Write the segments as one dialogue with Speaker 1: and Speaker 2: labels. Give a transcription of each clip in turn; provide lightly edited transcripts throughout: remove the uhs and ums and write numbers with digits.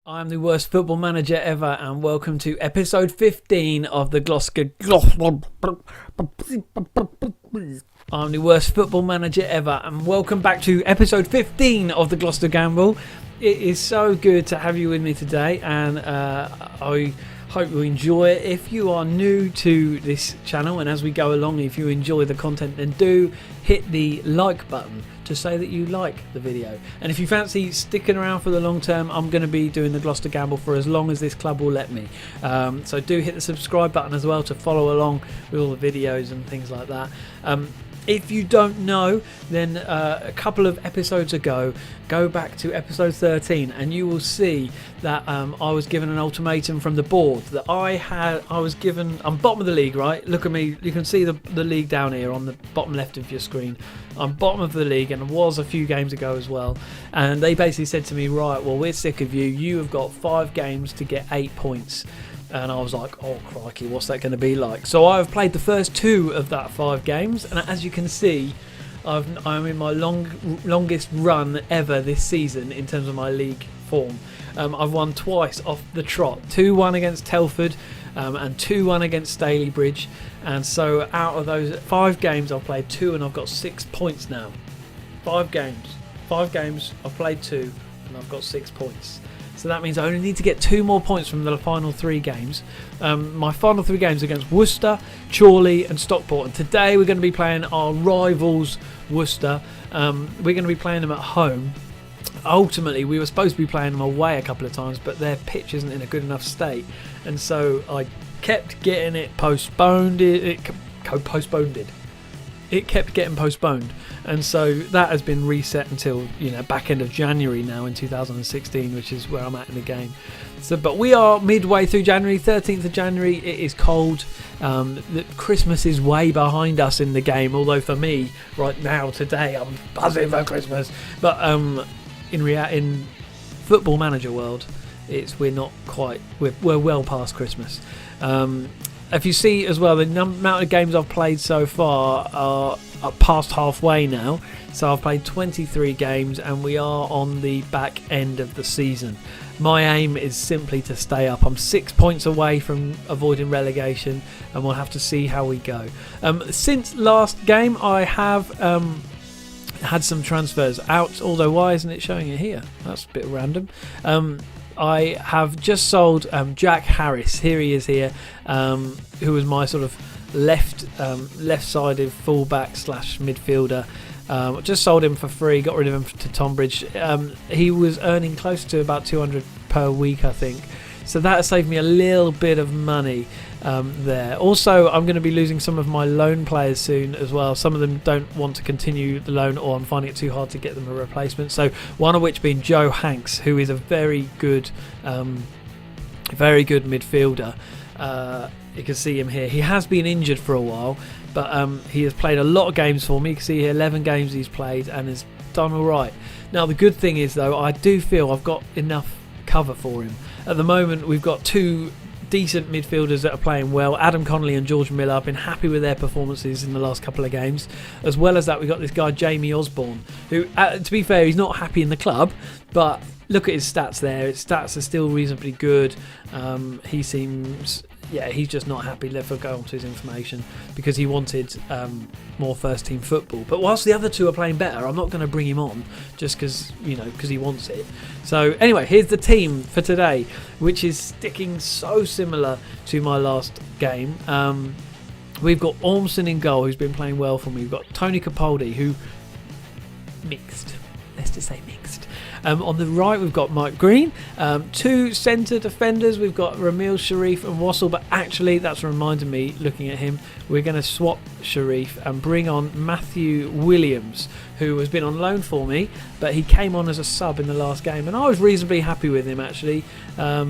Speaker 1: I'm the worst football manager ever, and welcome to episode 15 of the Gloucester. I'm the worst football manager ever, and welcome back to episode 15 of the Gloucester Gamble. It is so good to have you with me today, and I hope you enjoy it. If you are new to this channel, and as we go along, if you enjoy the content, then do hit the like button to say that you like the video. And if you fancy sticking around for the long term, I'm going to be doing the Gloucester Gamble for as long as this club will let me. So do hit the subscribe button as well to follow along with all the videos and things like that. If you don't know, then a couple of episodes ago, go back to episode 13 and you will see that I was given an ultimatum from the board that I'm bottom of the league, right? Look at me, you can see the league down here on the bottom left of your screen. I'm bottom of the league and was a few games ago as well. And they basically said to me, right, well, we're sick of you. You have got 5 games to get 8 points. And I was like, oh crikey, what's that going to be like? So I've played the first 2 of that 5 games, and as you can see, I'm in my longest run ever this season in terms of my league form. I've won twice off the trot, 2-1 against Telford and 2-1 against Stalybridge. And so out of those 5 games, I've played 2 and I've got 6 points now. 5 games, I've played 2 and I've got 6 points. So that means I only need to get 2 more points from the final 3 games. My final 3 games against Worcester, Chorley and Stockport. And today we're going to be playing our rivals, Worcester. We're going to be playing them at home. Ultimately, we were supposed to be playing them away a couple of times, but their pitch isn't in a good enough state. And so I kept getting it postponed. It kept getting postponed, and so that has been reset until back end of January now in 2016, which is where I'm at in the game. So, but we are midway through January, 13th of January. It is cold. Christmas is way behind us in the game. Although for me, right now today, I'm buzzing for Christmas. But in Football Manager world, we're well past Christmas. If you see as well, the amount of games I've played so far are past halfway now. So I've played 23 games and we are on the back end of the season. My aim is simply to stay up. I'm 6 points away from avoiding relegation and we'll have to see how we go. Since last game I have had some transfers out, although why isn't it showing it here? That's a bit random. I have just sold Jack Harris. Here he is here, who was my sort of left-sided fullback / midfielder. Just sold him for free. Got rid of him to Tonbridge. He was earning close to about 200 per week, I think. So that saved me a little bit of money there. Also, I'm going to be losing some of my loan players soon as well. Some of them don't want to continue the loan, or I'm finding it too hard to get them a replacement. So one of which being Joe Hanks, who is a very good midfielder. You can see him here. He has been injured for a while, but he has played a lot of games for me. You can see here 11 games he's played and has done all right. Now the good thing is though, I do feel I've got enough cover for him. At the moment we've got 2 decent midfielders that are playing well, Adam Connolly and George Miller. I've been happy with their performances in the last couple of games. As well as that, we've got this guy Jamie Osborne, who to be fair, he's not happy in the club, but look at his stats there. His stats are still reasonably good. He seems, he's just not happy. Let's go on to his information because he wanted more first team football. But whilst the other 2 are playing better, I'm not going to bring him on just because he wants it. So anyway, here's the team for today, which is sticking so similar to my last game. We've got Ormson in goal, who's been playing well for me. We've got Tony Capaldi, who mixed. Let's just say mixed. On the right, we've got Mike Green. 2 centre defenders. We've got Ramil Sharif and Wassel. But actually, that's reminded me, looking at him, we're going to swap Sharif and bring on Matthew Williams, who has been on loan for me. But he came on as a sub in the last game. And I was reasonably happy with him, actually. I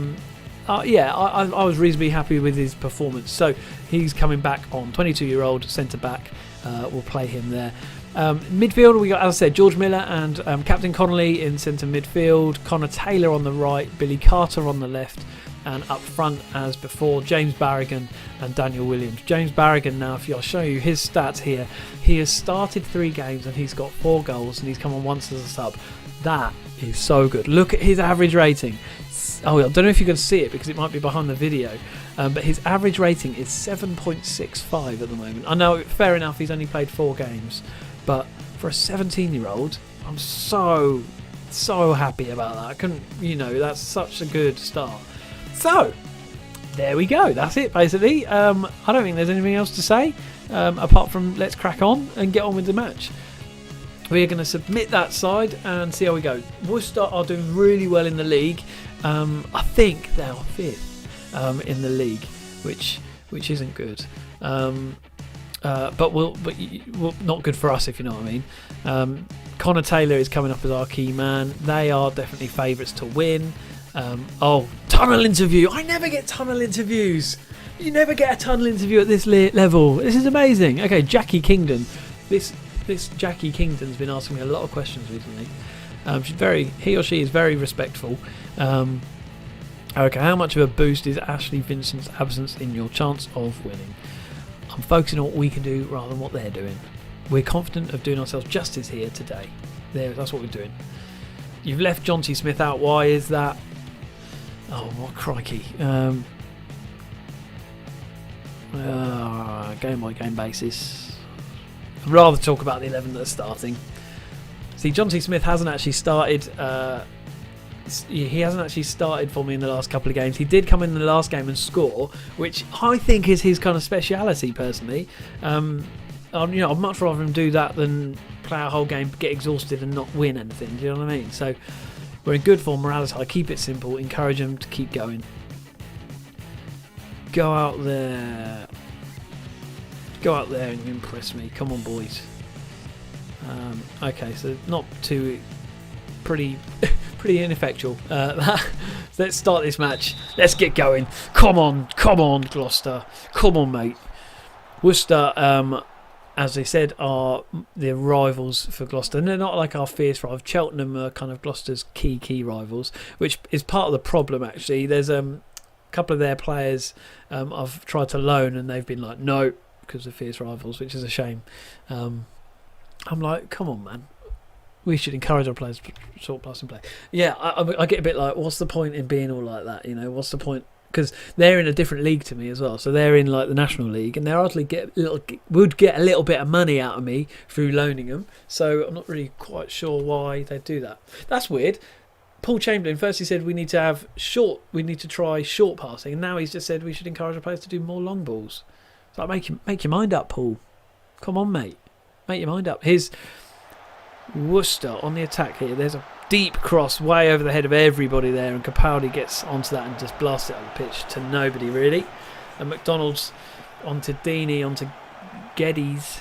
Speaker 1: was reasonably happy with his performance. So he's coming back on. 22-year-old centre-back. We'll play him there. Midfield, we got, as I said, George Miller and Captain Connolly in centre midfield, Connor Taylor on the right, Billy Carter on the left, and up front, as before, James Barrigan and Daniel Williams. James Barrigan, now, I'll show you his stats here. He has started 3 games and he's got 4 goals and he's come on once as a sub. That is so good. Look at his average rating. I don't know if you can see it because it might be behind the video, but his average rating is 7.65 at the moment. I know, fair enough, he's only played 4 games, but for a 17-year-old, I'm so happy about that. I couldn't, that's such a good start. So, there we go. That's it, basically. I don't think there's anything else to say, apart from let's crack on and get on with the match. We're going to submit that side and see how we go. Worcester are doing really well in the league. I think they're 5th in the league, which isn't good. But not good for us, if you know what I mean. Connor Taylor is coming up as our key man. They are definitely favourites to win. Tunnel interview. I never get tunnel interviews. You never get a tunnel interview at this level. This is amazing. Okay, Jackie Kingdon. This Jackie Kingdon's been asking me a lot of questions recently. He or she is very respectful. Okay, how much of a boost is Ashley Vincent's absence in your chance of winning? I'm focusing on what we can do rather than what they're doing. We're confident of doing ourselves justice here today. That's what we're doing. You've left John T. Smith out. Why is that? Oh, what crikey. Game by game basis. I'd rather talk about the 11 that are starting. See, John T. Smith hasn't actually started. He hasn't actually started for me in the last couple of games. He did come in the last game and score, which I think is his kind of speciality, personally. I'd much rather him do that than play a whole game, get exhausted and not win anything. Do you know what I mean? So we're in good form. Morales high. Keep it simple. Encourage him to keep going. Go out there and impress me. Come on, boys. Okay, so not too... Pretty ineffectual. Let's start this match. Let's get going. Come on, Gloucester. Come on, mate. Worcester, as they said, are the rivals for Gloucester. And they're not like our fierce rival. Cheltenham are kind of Gloucester's key rivals, which is part of the problem, actually. There's a couple of their players I've tried to loan, and they've been like, no, because of fierce rivals, which is a shame. I'm like, come on, man. We should encourage our players to short pass and play. Yeah, I get a bit like, what's the point in being all like that? What's the point? Because they're in a different league to me as well. So they're in like the National League, and they hardly would get a little bit of money out of me through loaning them. So I'm not really quite sure why they do that. That's weird. Paul Chamberlain first he said we need to try short passing, and now he's just said we should encourage our players to do more long balls. It's like make your mind up, Paul. Come on, mate. Make your mind up. Here's Worcester on the attack here. There's a deep cross way over the head of everybody there, and Capaldi gets onto that and just blasts it on the pitch to nobody really. And McDonald's onto Deeney, onto Geds.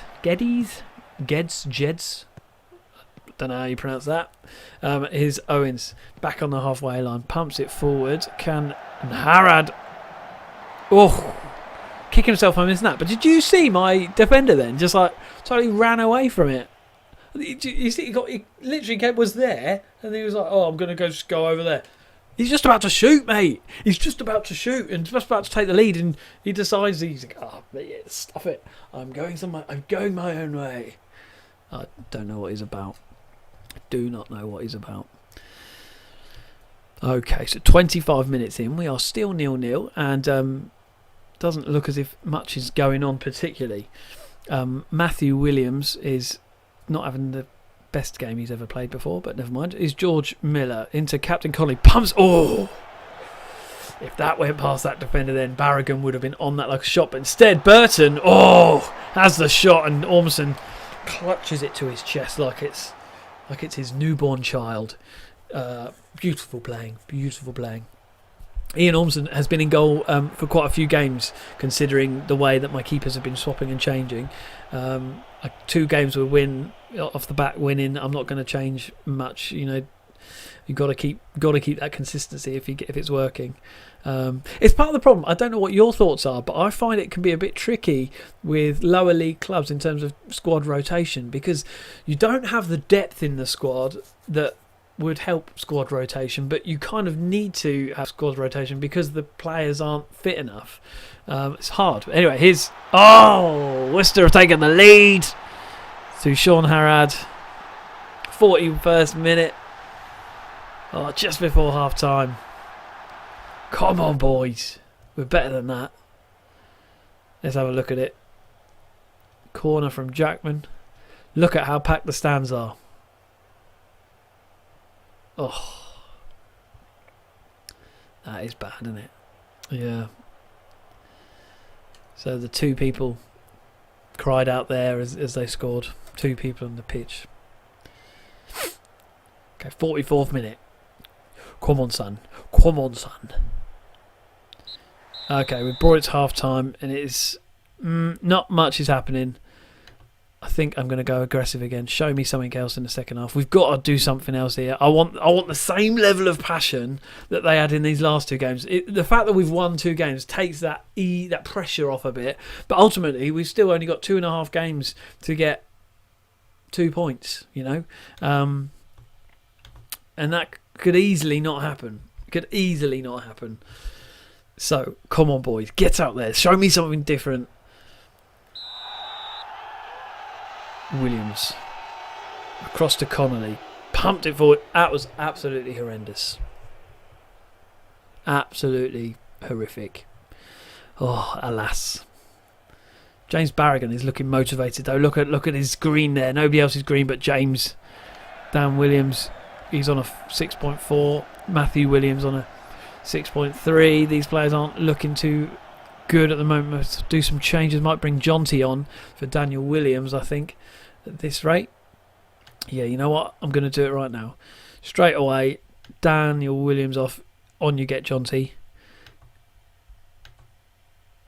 Speaker 1: Don't know how you pronounce that. Here's Owens back on the halfway line, pumps it forward. And Harad, kicking himself home, isn't that? But did you see my defender then? Just like totally ran away from it. You see, he literally was there, and he was like, "Oh, I'm going to just go over there." He's just about to shoot, mate. He's just about to shoot and just about to take the lead, and he decides he's like, "Oh, yeah, stuff it. I'm going my own way." I don't know what he's about. I do not know what he's about. Okay, so 25 minutes in, we are still 0-0, and doesn't look as if much is going on particularly. Matthew Williams is not having the best game he's ever played before, but never mind. Is George Miller into Captain Conley. Pumps. If that went past that defender, then Barragan would have been on that like a shot. But instead, Burton has the shot, and Ormson clutches it to his chest like it's his newborn child. Beautiful playing. Ian Ormson has been in goal for quite a few games, considering the way that my keepers have been swapping and changing. 2 games will win off the bat winning. I'm not going to change much. You've got to keep that consistency if it's working. It's part of the problem. I don't know what your thoughts are, but I find it can be a bit tricky with lower league clubs in terms of squad rotation, because you don't have the depth in the squad that would help squad rotation, but you kind of need to have squad rotation because the players aren't fit enough. It's hard. Anyway, Worcester have taken the lead to Sean Harad. 41st minute. Just before half time. Come on, boys. We're better than that. Let's have a look at it. Corner from Jackman. Look at how packed the stands are. Oh. That is bad, isn't it? Yeah. So the two people cried out there as they scored. Two people on the pitch. Okay, 44th minute. Come on, son. Come on, son. Okay, we've brought it to half time, and it is not much is happening. I think I'm going to go aggressive again. Show me something else in the second half. We've got to do something else here. I want the same level of passion that they had in these last two games. The fact that we've won 2 games takes that pressure off a bit. But ultimately, we've still only got 2.5 games to get 2 points. You know, and that could easily not happen. Could easily not happen. So come on, boys, get out there. Show me something different. Williams across to Connolly, pumped it forward. That was absolutely horrendous, absolutely horrific. Oh, alas. James Barragan is looking motivated though. Look at his green there. Nobody else is green but James. Dan Williams, he's on a 6.4. Matthew Williams on a 6.3. These players aren't looking too good at the moment. Let's do some changes. Might bring Jonty on for Daniel Williams, I think, at this rate. Yeah, you know what? I'm going to do it right now. Straight away, Daniel Williams off. On you get, Jonty.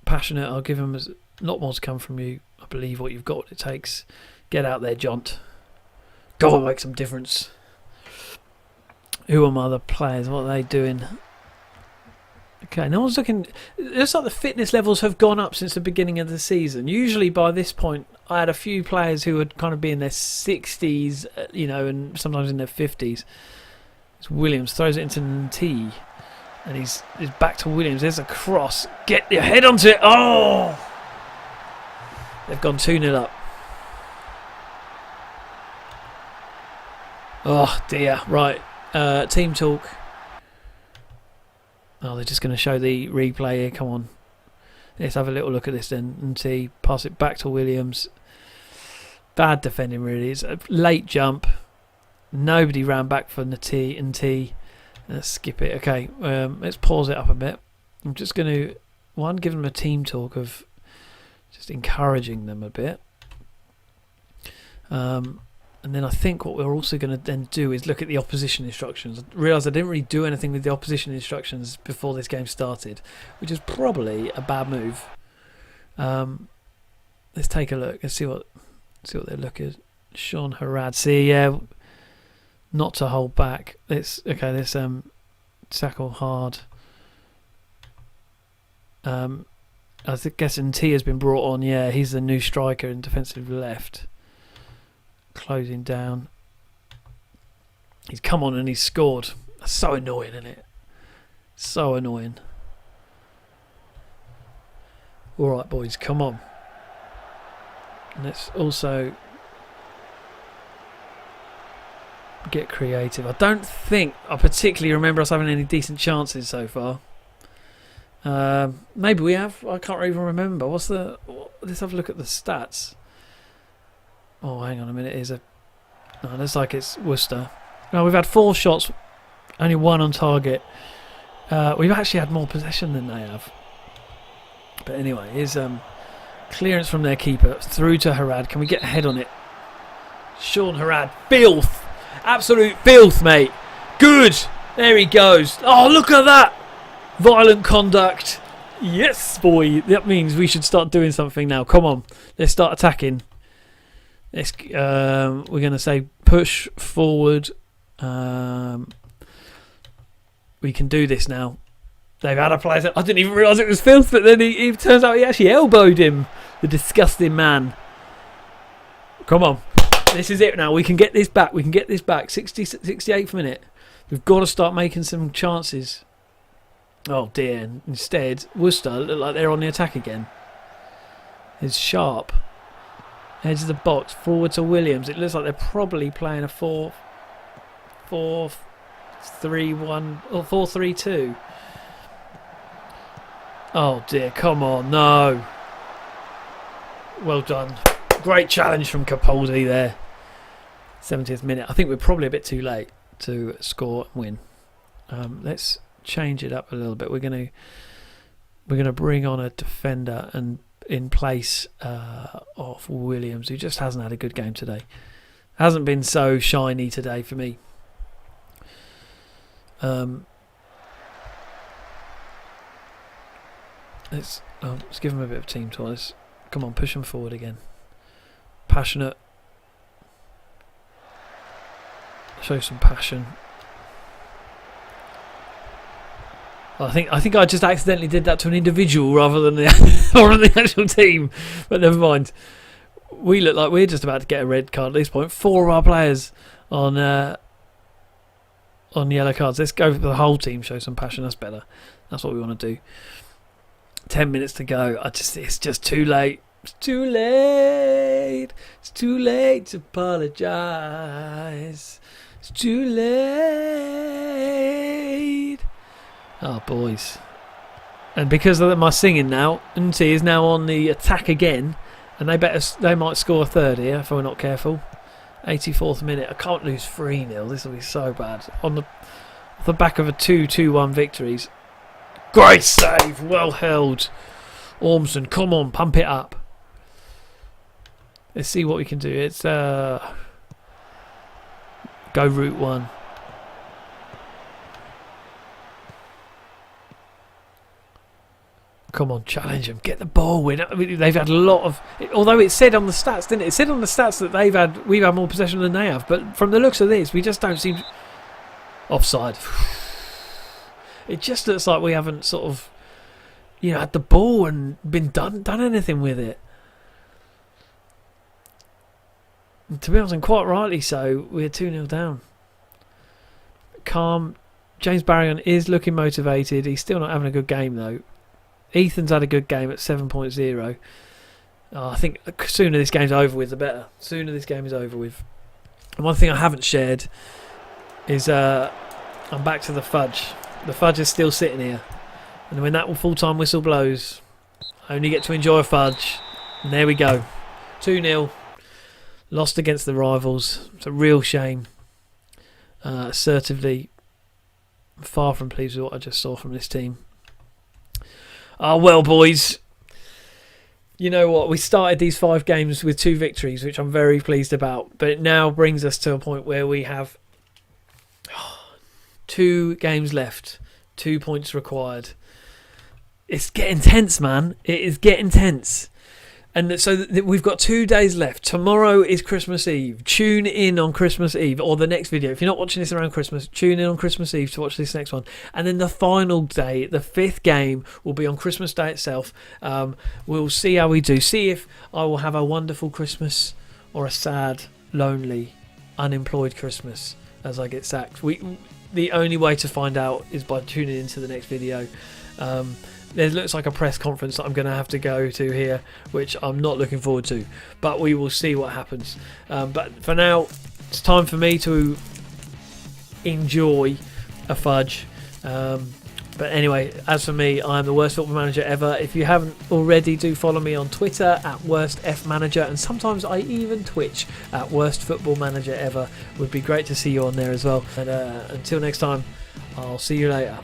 Speaker 1: Passionate. I'll give him a lot more to come from you. I believe what you've got, what it takes. Get out there, Jont. Go and make some difference. Who are my other players? What are they doing? Okay, no one's looking. It looks like the fitness levels have gone up since the beginning of the season. Usually by this point, I had a few players who would kind of be in their 60s, you know, and sometimes in their 50s. It's Williams throws it into T, and he's back to Williams. There's a cross. Get your head onto it. Oh! They've gone 2-0 up. Oh dear. Right. Team talk. Oh, they're just going to show the replay here. Come on. Let's have a little look at this then and see. Pass it back to Williams. Bad defending, really. It's a late jump. Nobody ran back for the T. Let's skip it. Okay, let's pause it up a bit. I'm just going to, give them a team talk of just encouraging them a bit. And then I think what we're also going to then do is look at the opposition instructions. I realised I didn't really do anything with the opposition instructions before this game started, which is probably a bad move. Let's take a look. Let's see what they're looking at. Sean Harad. See, yeah, not to hold back. Let's tackle hard. I guess T has been brought on. Yeah, he's the new striker in defensive left. Closing down. He's come on and he's scored. That's so annoying, isn't it? So annoying. Alright, boys, come on. Let's also get creative. I don't think I particularly remember us having any decent chances so far. Maybe we have. I can't even remember. Let's have a look at the stats. Oh, hang on a minute. No, looks like it's Worcester. No, we've had 4 shots, only 1 on target. We've actually had more possession than they have. But anyway, here's clearance from their keeper through to Harad. Can we get a head on it? Sean Harad, filth, absolute filth, mate. Good. There he goes. Oh, look at that. Violent conduct. Yes, boy. That means we should start doing something now. Come on, let's start attacking. We're going to say push forward. We can do this now. They've had a player. I didn't even realise it was filth, but then it turns out he actually elbowed him. The disgusting man. Come on. This is it now. We can get this back. 68th minute. We've got to start making some chances. Oh dear. Instead, Worcester look like they're on the attack again. It's Sharp. Edge of the box, forward to Williams. It looks like they're probably playing a 4-3-1 or 4-3-2. Oh dear, come on, no. Well done. Great challenge from Capaldi there. 70th minute. I think we're probably a bit too late to score and win. Let's change it up a little bit. We're gonna bring on a defender and in place of Williams, who just hasn't had a good game today. Hasn't been so shiny today for me. Let's give him a bit of team toys. Come on, push him forward again. Passionate. Show some passion. I think I just accidentally did that to an individual rather than the actual team. But never mind. We look like we're just about to get a red card at this point. 4 of our players on yellow cards. Let's go for the whole team. Show some passion. That's better. That's what we want to do. 10 minutes to go. It's just too late. It's too late. It's too late to apologise. It's too late. Oh, boys. And because of my singing now, Unti is now on the attack again. And they might score a third here if we're not careful. 84th minute. I can't lose 3-0. This will be so bad. Off the back of a 2-2-1 victories. Great save. Well held. Ormston, come on, pump it up. Let's see what we can do. It's go route 1. Come on, challenge them. Get the ball win. I mean, they've had a lot of... Although it said on the stats, didn't it? It said on the stats that we've had more possession than they have. But from the looks of this, we just don't seem... Offside. It just looks like we haven't sort of, had the ball and been done anything with it. And to be honest, and quite rightly so, we're 2-0 down. Calm. James Barrion is looking motivated. He's still not having a good game, though. Ethan's had a good game at 7.0. I think the sooner this game's over with, the better. Sooner this game is over with. And one thing I haven't shared is I'm back to the fudge. The fudge is still sitting here. And when that full-time whistle blows, I only get to enjoy a fudge. And there we go. 2-0. Lost against the rivals. It's a real shame. Assertively, far from pleased with what I just saw from this team. Well, boys, you know what? We started these 5 games with 2 victories, which I'm very pleased about. But it now brings us to a point where we have 2 games left, 2 points required. It's getting tense, man. It is getting tense. And so we've got 2 days left. Tomorrow is Christmas Eve. Tune in on Christmas Eve or the next video. If you're not watching this around Christmas, tune in on Christmas Eve to watch this next one. And then the final day, the 5th game, will be on Christmas Day itself. We'll see how we do. See if I will have a wonderful Christmas or a sad, lonely, unemployed Christmas as I get sacked. The only way to find out is by tuning into the next video. There looks like a press conference that I'm going to have to go to here, which I'm not looking forward to. But we will see what happens. But for now, it's time for me to enjoy a fudge. But anyway, as for me, I'm the worst football manager ever. If you haven't already, do follow me on Twitter at worstfmanager, and sometimes I even Twitch at worst football manager ever. Would be great to see you on there as well. And until next time, I'll see you later.